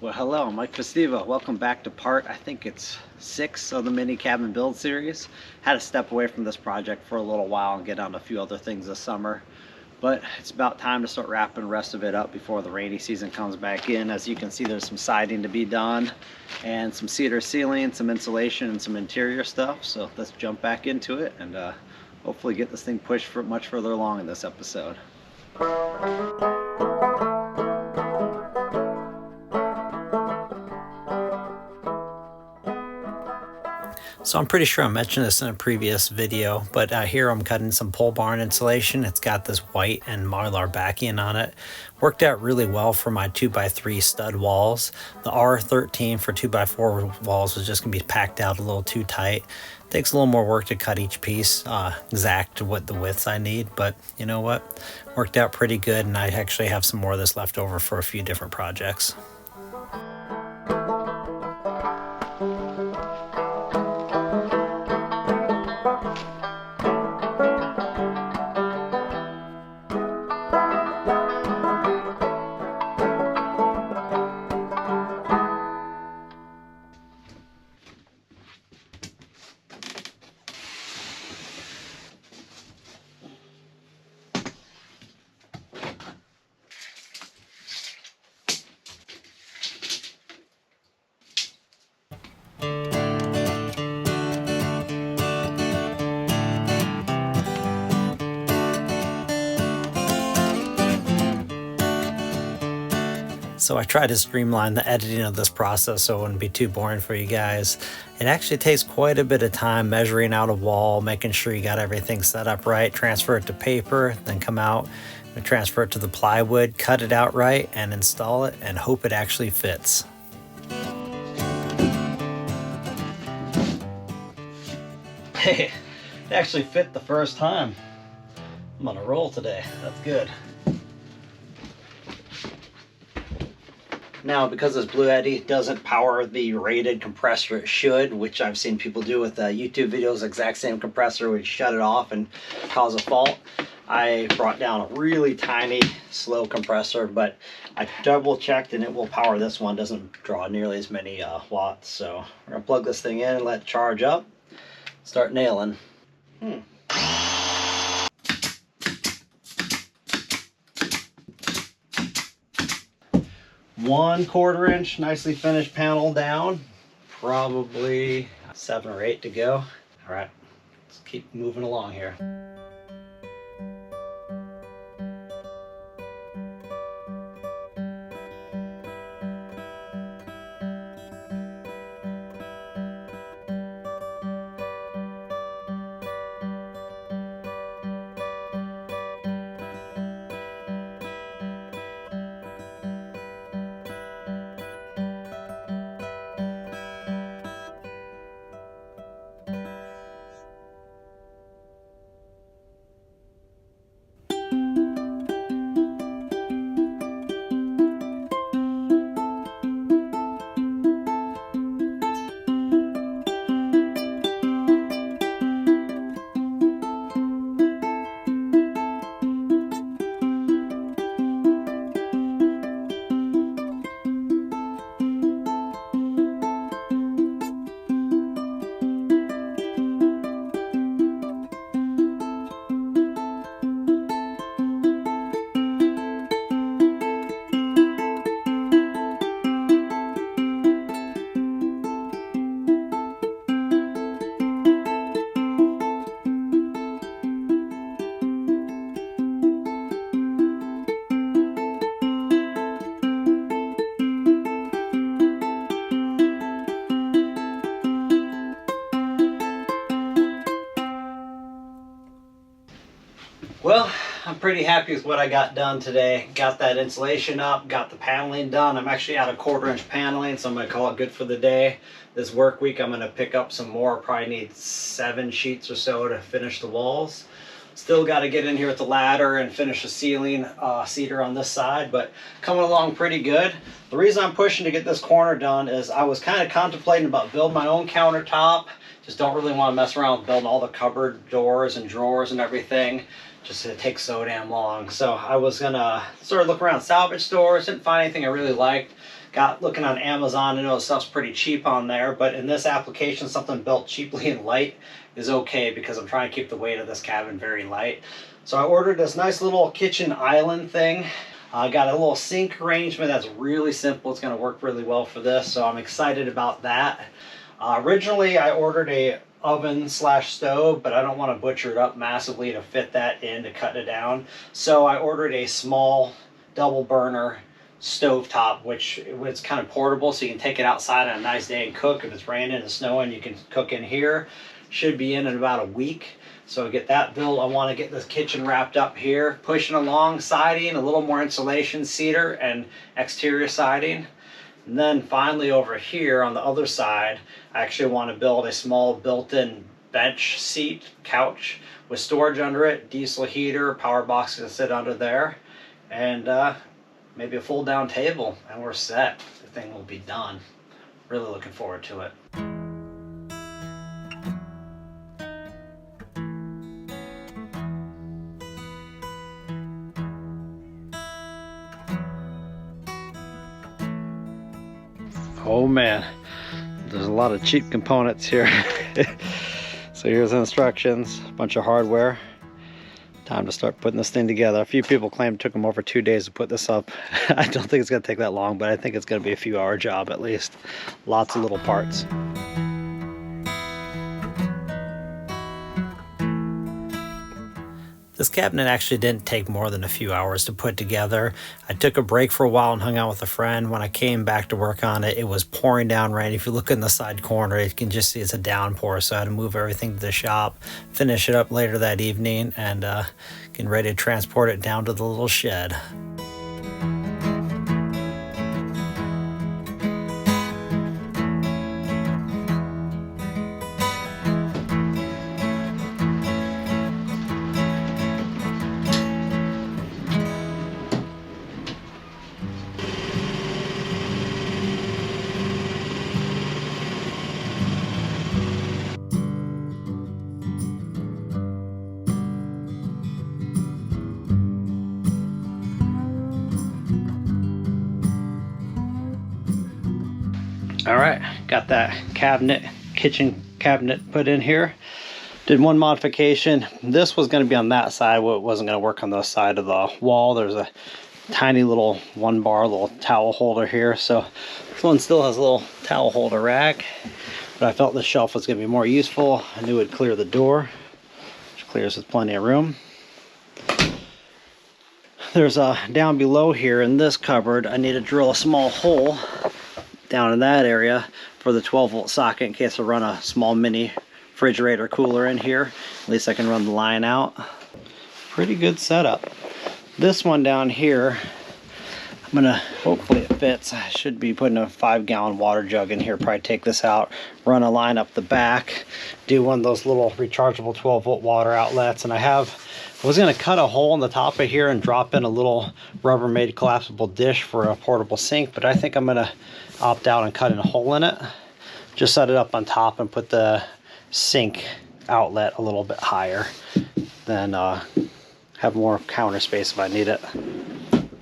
Well, hello, I'm Mike Festiva. Welcome back to part, I think it's 6 of the mini cabin build series. Had to step away from this project for a little while and get on a few other things this summer. But it's about time to start wrapping the rest of it up before the rainy season comes back in. As you can see, there's some siding to be done and some cedar ceiling, some insulation, and some interior stuff. So let's jump back into it and hopefully get this thing pushed for much further along in this episode. So I'm pretty sure I mentioned this in a previous video, but here I'm cutting some pole barn insulation. It's got this white and mylar backing on it. Worked out really well for my 2x3 stud walls. The R13 for 2x4 walls was just gonna be packed out a little too tight. Takes a little more work to cut each piece exact to what the widths I need, but you know what? Worked out pretty good, and I actually have some more of this left over for a few different projects. So I try to streamline the editing of this process so it wouldn't be too boring for you guys. It actually takes quite a bit of time measuring out a wall, making sure you got everything set up right, transfer it to paper, then come out and transfer it to the plywood, cut it out right, and install it, and hope it actually fits. Hey, it actually fit the first time. I'm on a roll today. That's good. Now, because this Blue Eddy doesn't power the rated compressor it should, which I've seen people do with YouTube videos, exact same compressor would shut it off and cause a fault. I brought down a really tiny, slow compressor, but I double checked and it will power this one. Doesn't draw nearly as many watts. So we're gonna plug this thing in and let it charge up, start nailing. 1/4 inch nicely finished panel down, probably 7 or 8 to go. All right, let's keep moving along here. Well, I'm pretty happy with what I got done today. Got that insulation up, got the paneling done. I'm actually out of 1/4 inch paneling, so I'm gonna call it good for the day. This work week, I'm gonna pick up some more. Probably need 7 sheets or so to finish the walls. Still got to get in here with the ladder and finish the ceiling, cedar on this side, but coming along pretty good. The reason I'm pushing to get this corner done is I was kind of contemplating about building my own countertop. Just don't really want to mess around with building all the cupboard doors and drawers and everything. Just it takes so damn long. So I was gonna sort of look around salvage stores, didn't find anything I really liked. Got looking on Amazon, I know stuff's pretty cheap on there, but in this application, something built cheaply and light is okay because I'm trying to keep the weight of this cabin very light. So I ordered this nice little kitchen island thing. I got a little sink arrangement that's really simple. It's going to work really well for this, so I'm excited about that. Originally, I ordered a oven slash stove, but I don't want to butcher it up massively to fit that in to cut it down. So I ordered a small double burner stovetop, which it's kind of portable, so you can take it outside on a nice day and cook. If it's raining and snowing, you can cook in here. Should be in about a week. So get that built. I want to get this kitchen wrapped up here, pushing along, siding, a little more insulation, cedar and exterior siding. And then finally over here on the other side, I actually want to build a small built-in bench seat couch with storage under it, diesel heater, power box to sit under there, and maybe a fold-down table, and we're set. The thing will be done. Really looking forward to it. Oh man, there's a lot of cheap components here. So here's the instructions, a bunch of hardware. Time to start putting this thing together. A few people claim it took them over 2 days to put this up. I don't think it's gonna take that long, but I think it's gonna be a few hour job at least. Lots of little parts. This cabinet actually didn't take more than a few hours to put together. I took a break for a while and hung out with a friend. When I came back to work on it, it was pouring down rain. If you look in the side corner, you can just see it's a downpour. So I had to move everything to the shop, finish it up later that evening, and getting ready to transport it down to the little shed. All right, got that kitchen cabinet put in here. Did one modification. This was going to be on that side. Well, it wasn't going to work on the side of the wall. There's a tiny little little towel holder here. So this one still has a little towel holder rack, but I felt this shelf was going to be more useful. I knew it would clear the door, which clears with plenty of room. There's a down below here in this cupboard. I need to drill a small hole down in that area for the 12-volt socket in case I run a small mini refrigerator cooler in here. At least I can run the line out. Pretty good setup. This one down here, I'm gonna, hopefully it fits. I should be putting a 5-gallon water jug in here. Probably take this out, run a line up the back, do one of those little rechargeable 12-volt water outlets. And I was gonna cut a hole in the top of here and drop in a little Rubbermaid collapsible dish for a portable sink, but I think I'm gonna opt out and cut in a hole in it. Just set it up on top and put the sink outlet a little bit higher. Then have more counter space if I need it.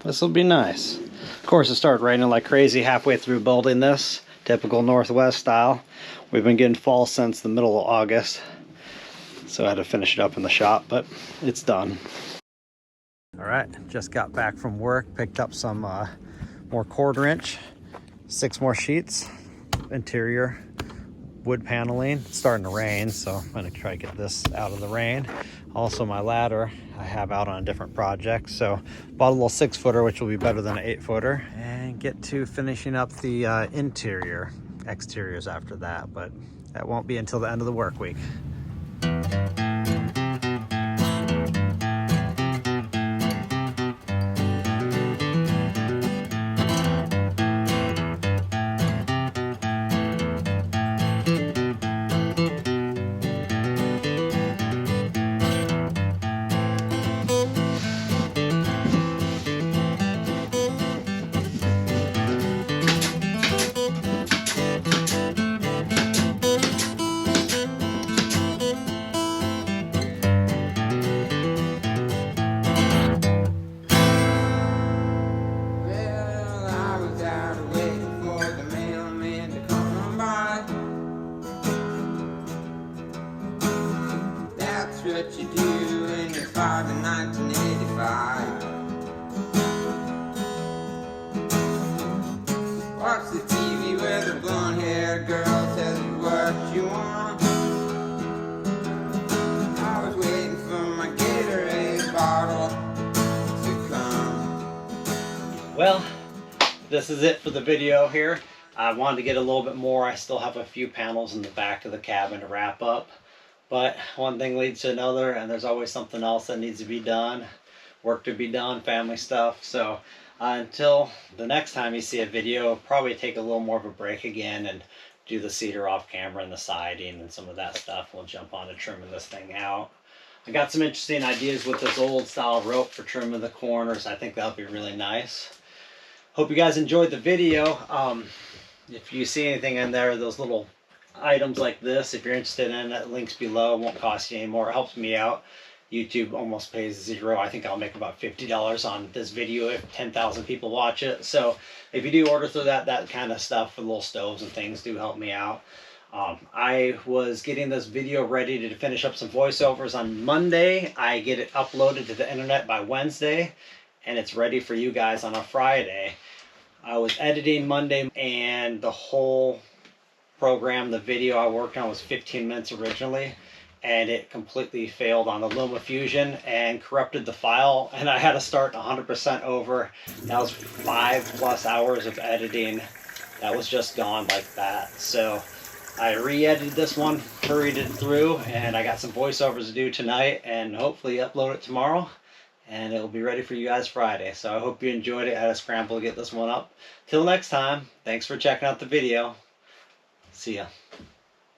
This will be nice. Of course, it started raining like crazy halfway through building this. Typical Northwest style. We've been getting fall since the middle of August. So I had to finish it up in the shop, but it's done. All right, just got back from work, picked up some more 1/4 inch, 6 more sheets, interior wood paneling. It's starting to rain, so I'm gonna try to get this out of the rain. Also my ladder I have out on a different project, so bought a little 6-footer, which will be better than an 8-footer, and get to finishing up the exteriors after that, but that won't be until the end of the work week. what you do when you're 5 in 1985. Watch the TV where the blonde-haired girl tells you what you want. I was waiting for my Gatorade bottle to come. Well, this is it for the video here. I wanted to get a little bit more. I still have a few panels in the back of the cabin to wrap up. But one thing leads to another, and there's always something else that needs to be done. Work to be done, family stuff. So until the next time you see a video, I'll probably take a little more of a break again and do the cedar off camera and the siding and some of that stuff. We'll jump on to trimming this thing out. I got some interesting ideas with this old style rope for trimming the corners. I think that'll be really nice. Hope you guys enjoyed the video. If you see anything in there, those little items like this, if you're interested in it, links below. It won't cost you any more. It helps me out. YouTube almost pays zero. I think I'll make about $50 on this video if 10,000 people watch it. So if you do order through that kind of stuff for little stoves and things, do help me out. I was getting this video ready to finish up some voiceovers on Monday. I get it uploaded to the internet by Wednesday, and it's ready for you guys on a Friday. I was editing Monday, and the whole program, the video I worked on was 15 minutes originally, and it completely failed on the LumaFusion and corrupted the file, and I had to start 100% over. That was 5+ hours of editing that was just gone like that. So I re-edited this one, hurried it through, and I got some voiceovers to do tonight and hopefully upload it tomorrow, and it'll be ready for you guys Friday. So I hope you enjoyed it. I had to scramble to get this one up. Till next time, thanks for checking out the video. See ya.